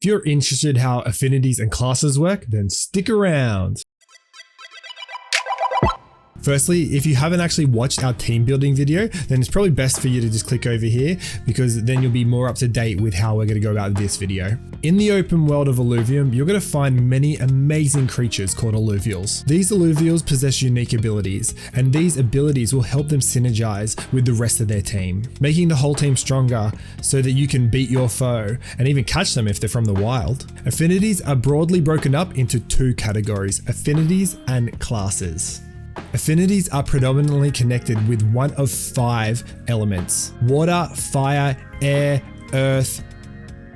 you're interested how affinities and classes work, then stick around. Firstly, if you haven't actually watched our team building video, then it's probably best for you to just click over here, because then you'll be more up to date with how we're going to go about this video. In the open world of Illuvium, you're going to find many amazing creatures called Illuvials. These Illuvials possess unique abilities, and these abilities will help them synergize with the rest of their team, making the whole team stronger so that you can beat your foe and even catch them if they're from the wild. Affinities are broadly broken up into two categories: affinities and classes. Affinities are predominantly connected with one of 5 elements: water, fire, air, earth,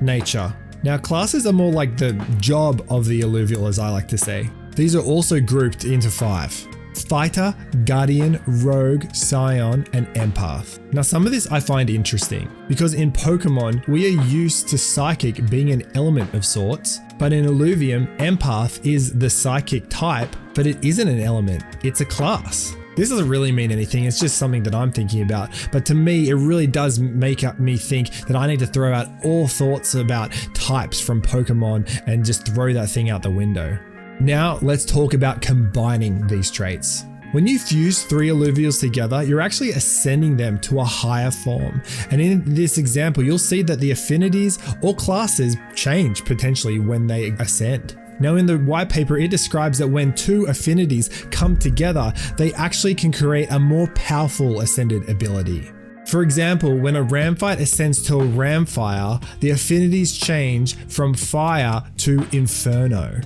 nature. Now, classes are more like the job of the Illuvial, as I like to say. These are also grouped into 5: Fighter, Guardian, Rogue, Scion, and Empath. Now, some of this I find interesting because in Pokemon, we are used to Psychic being an element of sorts, but in Illuvium, Empath is the Psychic type, but it isn't an element, it's a class. This doesn't really mean anything, it's just something that I'm thinking about, but to me, it really does make me think that I need to throw out all thoughts about types from Pokemon and just throw that thing out the window. Now, let's talk about combining these traits. When you fuse 3 Illuvials together, you're actually ascending them to a higher form. And in this example, you'll see that the affinities or classes change potentially when they ascend. Now, in the white paper, it describes that when 2 affinities come together, they actually can create a more powerful ascended ability. For example, when a Ramfight ascends to a Ramfire, the affinities change from fire to inferno.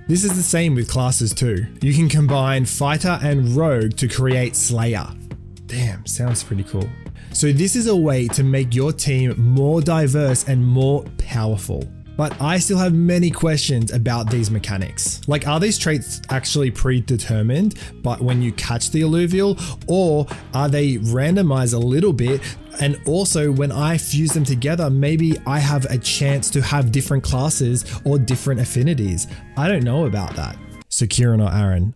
This is the same with classes too. You can combine Fighter and Rogue to create Slayer. Damn, sounds pretty cool. So this is a way to make your team more diverse and more powerful. But I still have many questions about these mechanics. Like, are these traits actually predetermined but when you catch the Illuvial, or are they randomized a little bit? And also, when I fuse them together, maybe I have a chance to have different classes or different affinities. I don't know about that. So Kieran or Aaron,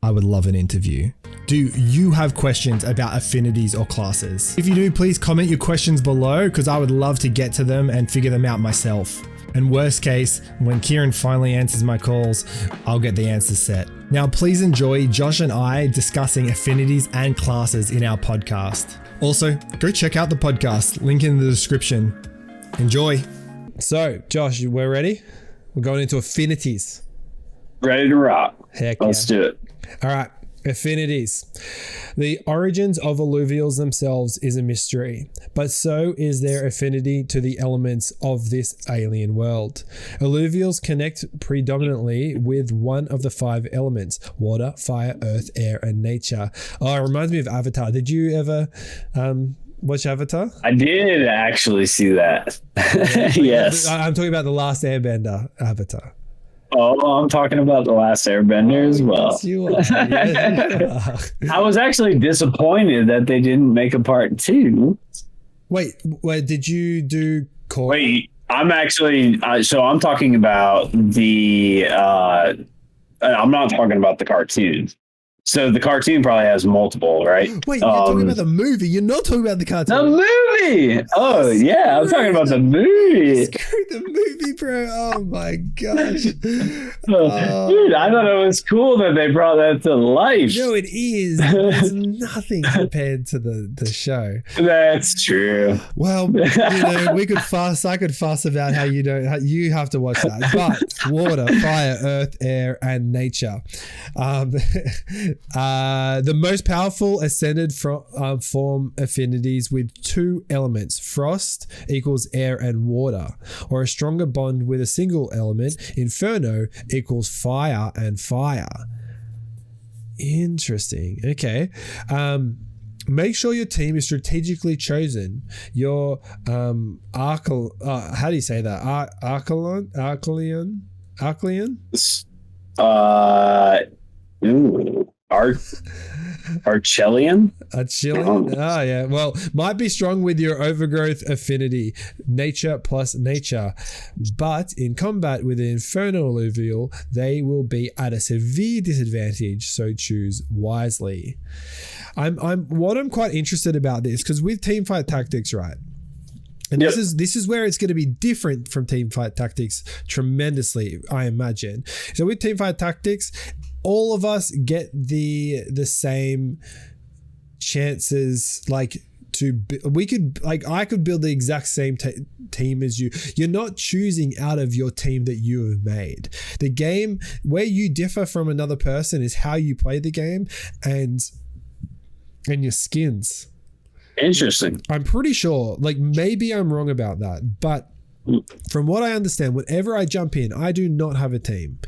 I would love an interview. Do you have questions about affinities or classes? If you do, please comment your questions below, because I would love to get to them and figure them out myself. And worst case, when Kieran finally answers my calls, I'll get the answers set. Now, please enjoy Josh and I discussing affinities and classes in our podcast. Also, go check out the podcast, link in the description. Enjoy. So, Josh, we're ready? We're going into affinities. Ready to rock. Heck yeah. Let's do it. All right. Affinities. The origins of Illuvials themselves is a mystery, but so is their affinity to the elements of this alien world. Illuvials connect predominantly with one of the 5 elements: water, fire, earth, air, and nature. Oh, it reminds me of Avatar. Did you ever watch Avatar? I did actually see that. Yes. I'm talking about the Last Airbender Avatar. Oh, I'm talking about The Last Airbender as well. Yes, you are. Yes, you are. I was actually disappointed that they didn't make a part 2. Wait, did you do Korra? Wait, I'm actually, so I'm talking about the, I'm not talking about the cartoon. So the cartoon probably has multiple, right? Wait, you're talking about the movie. You're not talking about the cartoon. The movie! Oh, yeah, I'm talking about the movie. Screw the movie, bro. Oh, my gosh. Dude, I thought it was cool that they brought that to life. No, it is. It's nothing compared to the show. That's true. Well, we could fuss. I could fuss about how you have to watch that. But water, fire, earth, air, and nature. The most powerful ascended form affinities with 2 elements: frost equals air and water, or a stronger bond with a single element: inferno equals fire and fire. Interesting. Okay. Make sure your team is strategically chosen. Your how do you say that? Arcleon? Archelian? Archelian? Oh, yeah. Well, might be strong with your overgrowth affinity, nature plus nature. But in combat with the Infernal Illuvial, they will be at a severe disadvantage, so choose wisely. I'm quite interested about this, because with teamfight tactics, right? And this is where it's going to be different from Teamfight Tactics tremendously, I imagine. So with Teamfight Tactics, all of us get the same chances. Like I could build the exact same team as you. You're not choosing out of your team that you have made. The game where you differ from another person is how you play the game and your skins. Interesting. I'm pretty sure, like maybe I'm wrong about that, but from what I understand, whenever I jump in, I do not have a team.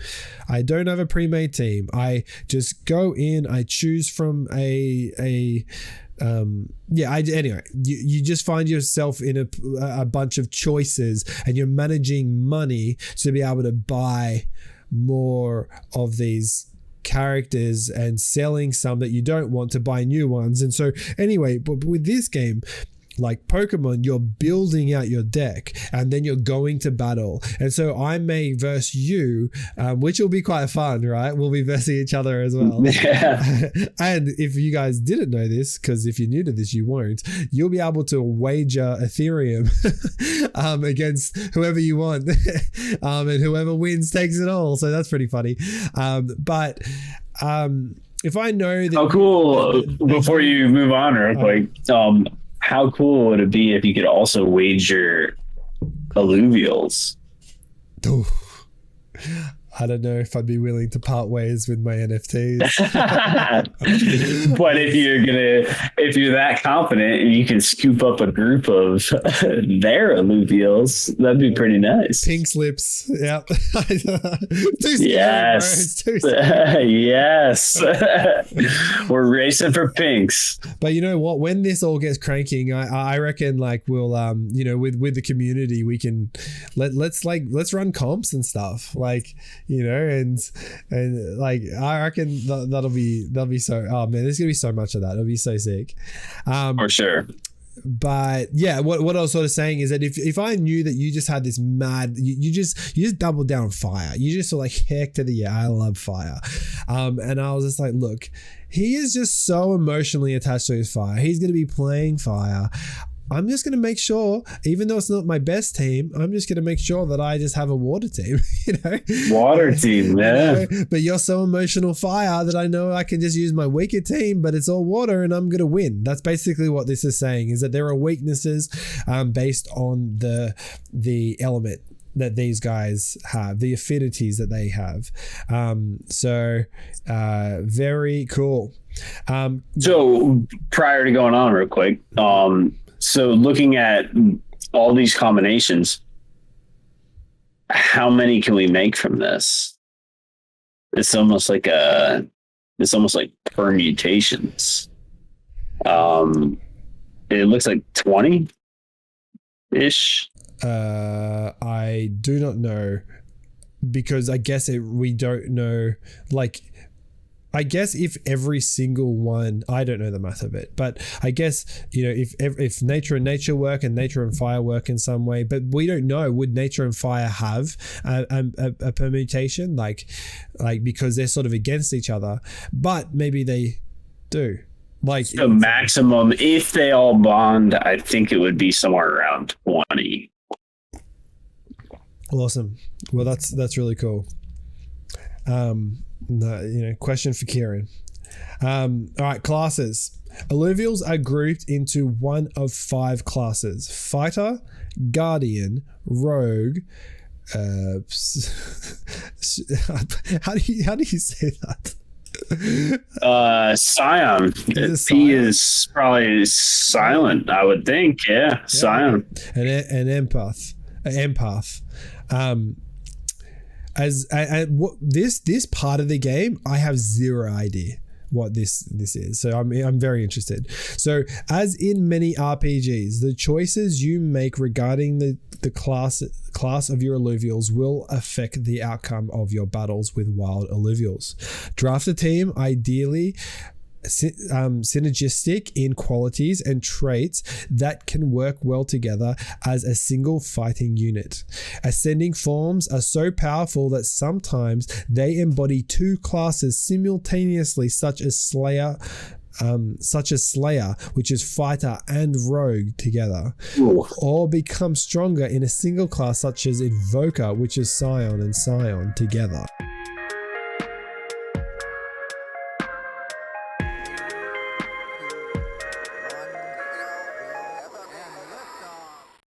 I don't have a pre-made team. I just go in, I choose from anyway, you just find yourself in a bunch of choices, and you're managing money to be able to buy more of these characters and selling some that you don't want to buy new ones. And so anyway, but with this game, like Pokemon, you're building out your deck and then you're going to battle. And so I may verse you, which will be quite fun, right? We'll be versing each other as well. Yeah. And if you guys didn't know this, because if you're new to this, you won't, you'll be able to wager Ethereum against whoever you want. And whoever wins takes it all. So that's pretty funny. But if I know that... How cool, before you move on real quick, how cool would it be if you could also wager Illuvials? I don't know if I'd be willing to part ways with my NFTs. But if you're that confident and you can scoop up a group of their Illuvials, that'd be pretty nice. Pink slips. Yep. Yes. Yes. We're racing for pinks. But you know what? When this all gets cranking, I reckon like we'll with the community we can let's run comps and stuff, like, you know, and like I reckon that'll be so, oh man, there's gonna be so much of that. It'll be so sick. For sure. But yeah, what I was sort of saying is that if I knew that you just had this mad, you just doubled down on fire. You just were like, heck to the yeah, I love fire. And I was just like, look, he is just so emotionally attached to his fire. He's going to be playing fire. I'm just going to make sure, even though it's not my best team, I'm just going to make sure that I just have a water team, you know? Water team, yeah. You know? But you're so emotional fire that I know I can just use my weaker team, but it's all water and I'm going to win. That's basically what this is saying, is that there are weaknesses based on the element that these guys have, the affinities that they have. So very cool. So prior to going on real quick, so looking at all these combinations, how many can we make from this? It's almost like permutations. It looks like 20-ish. I do not know, because I guess we don't know, like, I guess if every single one, I don't know the math of it, but I guess, you know, if nature and nature work and nature and fire work in some way, but we don't know, would nature and fire have a permutation, like because they're sort of against each other, but maybe they do. Like the maximum, if they all bond, I think it would be somewhere around 20. Awesome. Well, that's really cool. Question for Kieran. All right, classes. Illuvials are grouped into one of 5 classes: Fighter, Guardian, Rogue. How do you say that? Scion. He is probably silent, I would think. Yeah. Scion. An empath. This part of the game, I have zero idea what this is, so I'm very interested. So, as in many RPGs, the choices you make regarding the class of your Illuvials will affect the outcome of your battles with wild Illuvials. Draft a team, ideally synergistic in qualities and traits that can work well together as a single fighting unit. Ascending forms are so powerful that sometimes they embody 2 classes simultaneously, such as Slayer such as Slayer, which is fighter and rogue together, Ooh. or become stronger in a single class such as Invoker, which is Scion and Scion together.